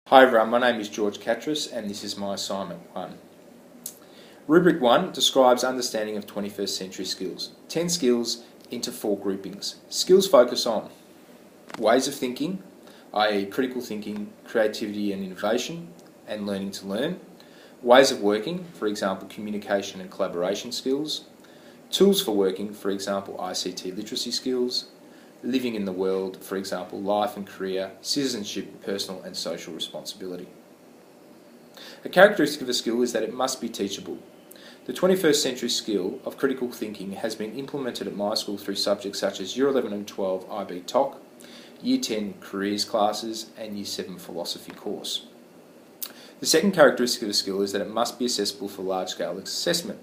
Hi everyone, my name is George Katris and this is my assignment 1. Rubric 1 describes understanding of 21st century skills. 10 skills into 4 groupings. Skills focus on ways of thinking, i.e. critical thinking, creativity and innovation, and learning to learn. Ways of working, for example communication and collaboration skills. Tools for working, for example ICT literacy skills. Living in the world, for example life and career, citizenship, personal and social responsibility. A characteristic of a skill is that it must be teachable. The 21st century skill of critical thinking has been implemented at my school through subjects such as Year 11 and 12 IB TOC, Year 10 careers classes and Year 7 philosophy course. The second characteristic of a skill is that it must be accessible for large-scale assessment.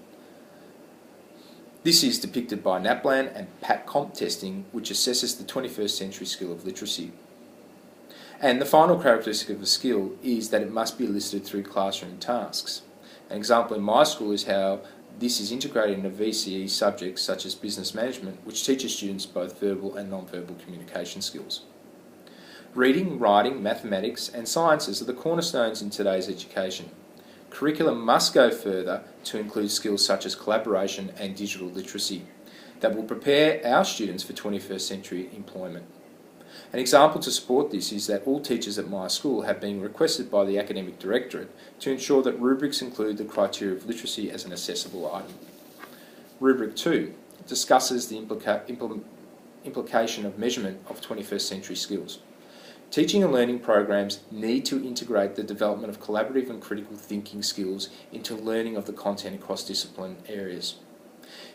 This is depicted by NAPLAN and PATCOMP testing, which assesses the 21st century skill of literacy. And the final characteristic of a skill is that it must be elicited through classroom tasks. An example in my school is how this is integrated into VCE subjects such as business management, which teaches students both verbal and non-verbal communication skills. Reading, writing, mathematics and sciences are the cornerstones in today's education. Curriculum must go further to include skills such as collaboration and digital literacy that will prepare our students for 21st century employment. An example to support this is that all teachers at my school have been requested by the Academic Directorate to ensure that rubrics include the criteria of literacy as an accessible item. Rubric 2 discusses the implication of measurement of 21st century skills. Teaching and learning programs need to integrate the development of collaborative and critical thinking skills into learning of the content across discipline areas.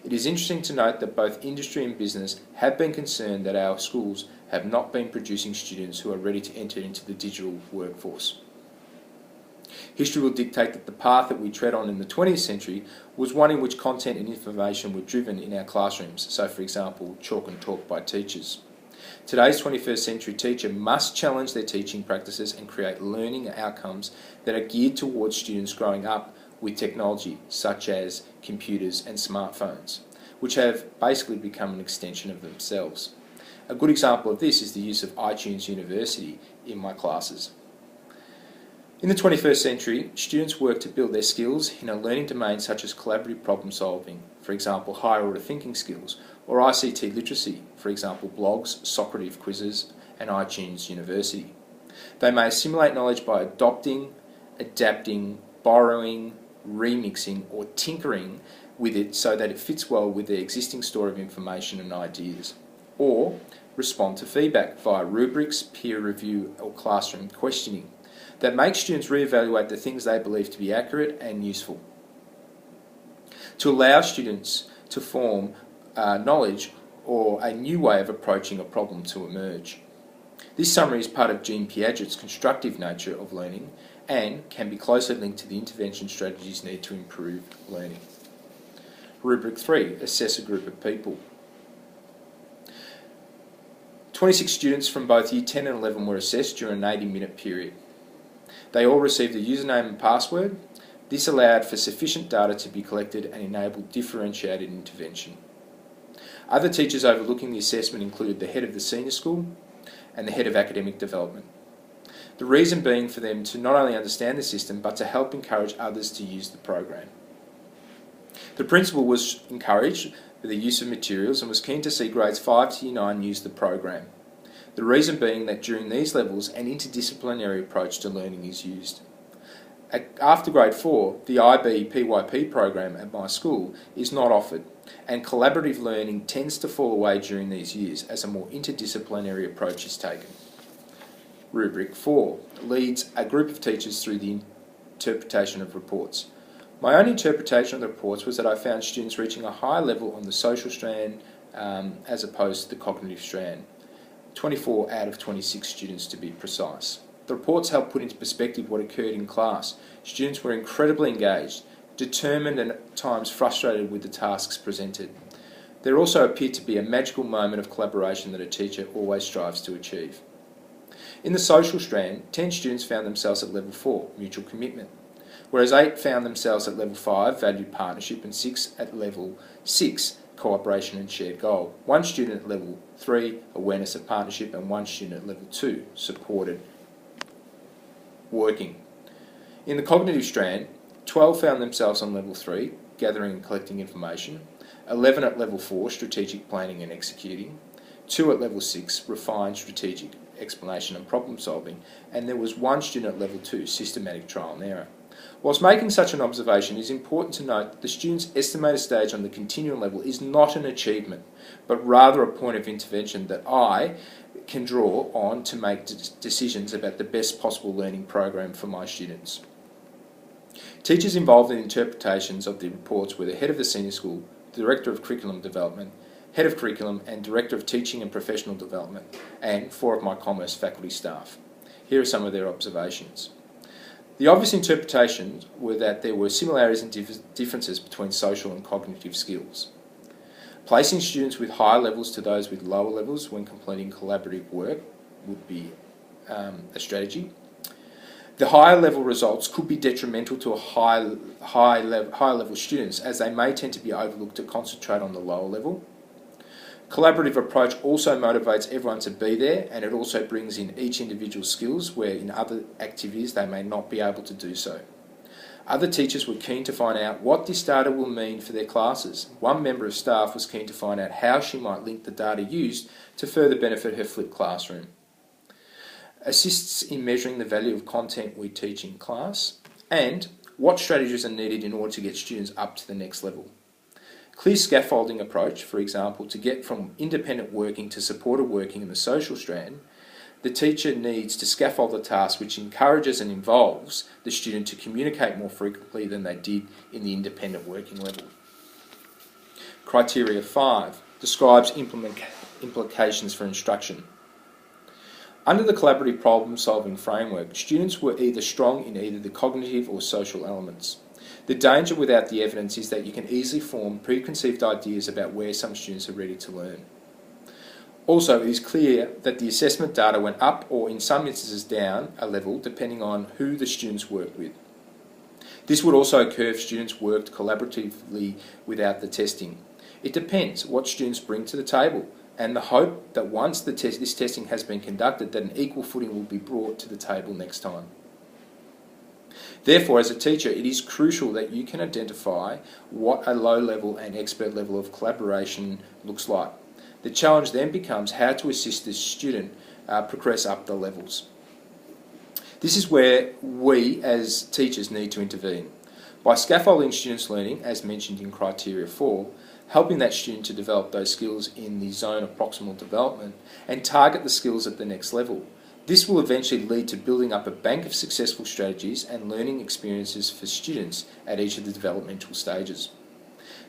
It is interesting to note that both industry and business have been concerned that our schools have not been producing students who are ready to enter into the digital workforce. History will dictate that the path that we tread on in the 20th century was one in which content and information were driven in our classrooms, so for example chalk and talk by teachers. Today's 21st century teacher must challenge their teaching practices and create learning outcomes that are geared towards students growing up with technology such as computers and smartphones, which have basically become an extension of themselves. A good example of this is the use of iTunes University in my classes. In the 21st century, students work to build their skills in a learning domain such as collaborative problem solving, for example higher order thinking skills, or ICT literacy, for example blogs, Socrative quizzes and iTunes University. They may assimilate knowledge by adopting, adapting, borrowing, remixing or tinkering with it so that it fits well with their existing store of information and ideas, or respond to feedback via rubrics, peer review or classroom questioning that makes students reevaluate the things they believe to be accurate and useful. To allow students to form knowledge or a new way of approaching a problem to emerge. This summary is part of Jean Piaget's constructive nature of learning and can be closely linked to the intervention strategies needed to improve learning. Rubric 3, assess a group of people. 26 students from both Year 10 and 11 were assessed during an 80-minute period. They all received a username and password. This allowed for sufficient data to be collected and enabled differentiated intervention. Other teachers overlooking the assessment included the head of the senior school and the head of academic development. The reason being for them to not only understand the system but to help encourage others to use the program. The principal was encouraged for the use of materials and was keen to see grades 5 to Year 9 use the program. The reason being that during these levels an interdisciplinary approach to learning is used. After grade 4, the IB PYP program at my school is not offered, and collaborative learning tends to fall away during these years as a more interdisciplinary approach is taken. Rubric 4 leads a group of teachers through the interpretation of reports. My own interpretation of the reports was that I found students reaching a high level on the social strand as opposed to the cognitive strand. 24 out of 26 students to be precise. The reports helped put into perspective what occurred in class. Students were incredibly engaged, determined and at times frustrated with the tasks presented. There also appeared to be a magical moment of collaboration that a teacher always strives to achieve. In the social strand, 10 students found themselves at level 4, mutual commitment, whereas 8 found themselves at level 5, valued partnership, and 6 at level 6, cooperation and shared goal. 1 student at level 3, awareness of partnership, and 1 student at level 2, supported working. In the cognitive strand, 12 found themselves on level 3, gathering and collecting information, 11 at level 4, strategic planning and executing, 2 at level 6, refined strategic explanation and problem solving, and there was 1 student at level 2, systematic trial and error. Whilst making such an observation, it is important to note that the student's estimated stage on the continuum level is not an achievement, but rather a point of intervention that I can draw on to make decisions about the best possible learning program for my students. Teachers involved in interpretations of the reports were the head of the senior school, the director of curriculum development, head of curriculum and director of teaching and professional development, and 4 of my commerce faculty staff. Here are some of their observations. The obvious interpretations were that there were similarities and differences between social and cognitive skills. Placing students with higher levels to those with lower levels when completing collaborative work would be a strategy. The higher level results could be detrimental to higher level students, as they may tend to be overlooked to concentrate on the lower level. Collaborative approach also motivates everyone to be there, and it also brings in each individual's skills where in other activities they may not be able to do so. Other teachers were keen to find out what this data will mean for their classes. One member of staff was keen to find out how she might link the data used to further benefit her flipped classroom. Assists in measuring the value of content we teach in class, and what strategies are needed in order to get students up to the next level. Clear scaffolding approach, for example, to get from independent working to supported working in the social strand, the teacher needs to scaffold the task which encourages and involves the student to communicate more frequently than they did in the independent working level. Criteria 5 describes implications for instruction. Under the collaborative problem-solving framework, students were either strong in either the cognitive or social elements. The danger without the evidence is that you can easily form preconceived ideas about where some students are ready to learn. Also, it is clear that the assessment data went up or in some instances down a level depending on who the students worked with. This would also occur if students worked collaboratively without the testing. It depends what students bring to the table, and the hope that once this testing has been conducted, that an equal footing will be brought to the table next time. Therefore, as a teacher, it is crucial that you can identify what a low level and expert level of collaboration looks like. The challenge then becomes how to assist the student progress up the levels. This is where we as teachers need to intervene. By scaffolding students' learning, as mentioned in criteria 4, helping that student to develop those skills in the zone of proximal development and target the skills at the next level. This will eventually lead to building up a bank of successful strategies and learning experiences for students at each of the developmental stages.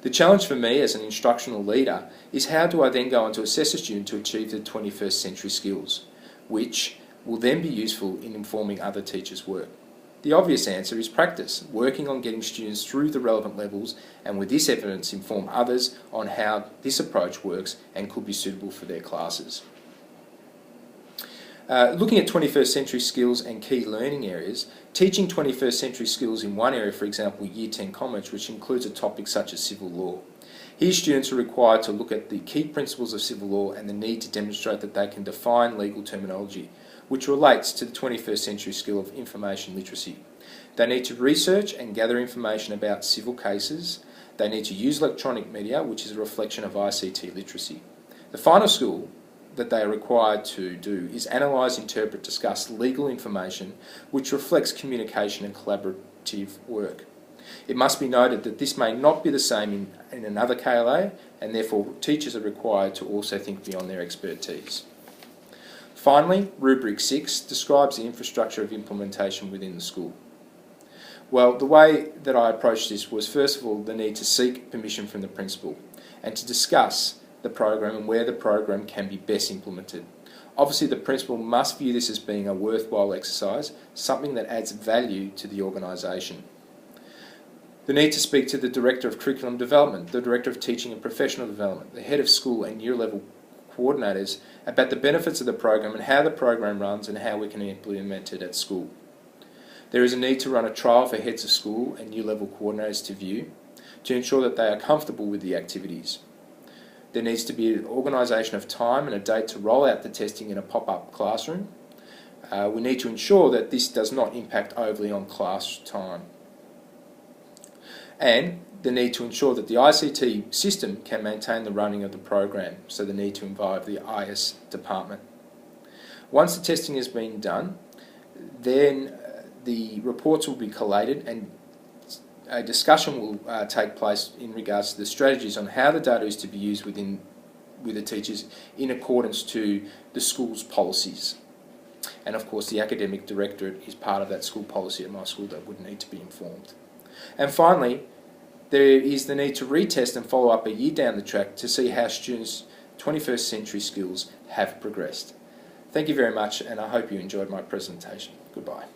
The challenge for me as an instructional leader is how do I then go on to assess a student to achieve the 21st century skills, which will then be useful in informing other teachers' work. The obvious answer is practice, working on getting students through the relevant levels, and with this evidence inform others on how this approach works and could be suitable for their classes. Looking at 21st century skills and key learning areas, teaching 21st century skills in one area, for example Year 10 Commerce, which includes a topic such as civil law. Here students are required to look at the key principles of civil law and the need to demonstrate that they can define legal terminology, which relates to the 21st century skill of information literacy. They need to research and gather information about civil cases. They need to use electronic media, which is a reflection of ICT literacy. The final skill that they are required to do is analyse, interpret, discuss legal information which reflects communication and collaborative work. It must be noted that this may not be the same in another KLA, and therefore teachers are required to also think beyond their expertise. Finally, Rubric 6 describes the infrastructure of implementation within the school. Well, the way that I approached this was first of all the need to seek permission from the principal and to discuss the program and where the program can be best implemented. Obviously, the principal must view this as being a worthwhile exercise, something that adds value to the organisation. The need to speak to the Director of Curriculum Development, the Director of Teaching and Professional Development, the Head of School and Year Level Coordinators about the benefits of the program and how the program runs and how we can implement it at school. There is a need to run a trial for heads of school and year level coordinators to view to ensure that they are comfortable with the activities. There needs to be an organisation of time and a date to roll out the testing in a pop-up classroom. We need to ensure that this does not impact overly on class time. And the need to ensure that the ICT system can maintain the running of the program, so the need to involve the IS department. Once the testing has been done, then the reports will be collated and a discussion will take place in regards to the strategies on how the data is to be used with the teachers in accordance to the school's policies. And of course the academic directorate is part of that school policy at my school that would need to be informed. And finally, there is the need to retest and follow up a year down the track to see how students' 21st century skills have progressed. Thank you very much, and I hope you enjoyed my presentation. Goodbye.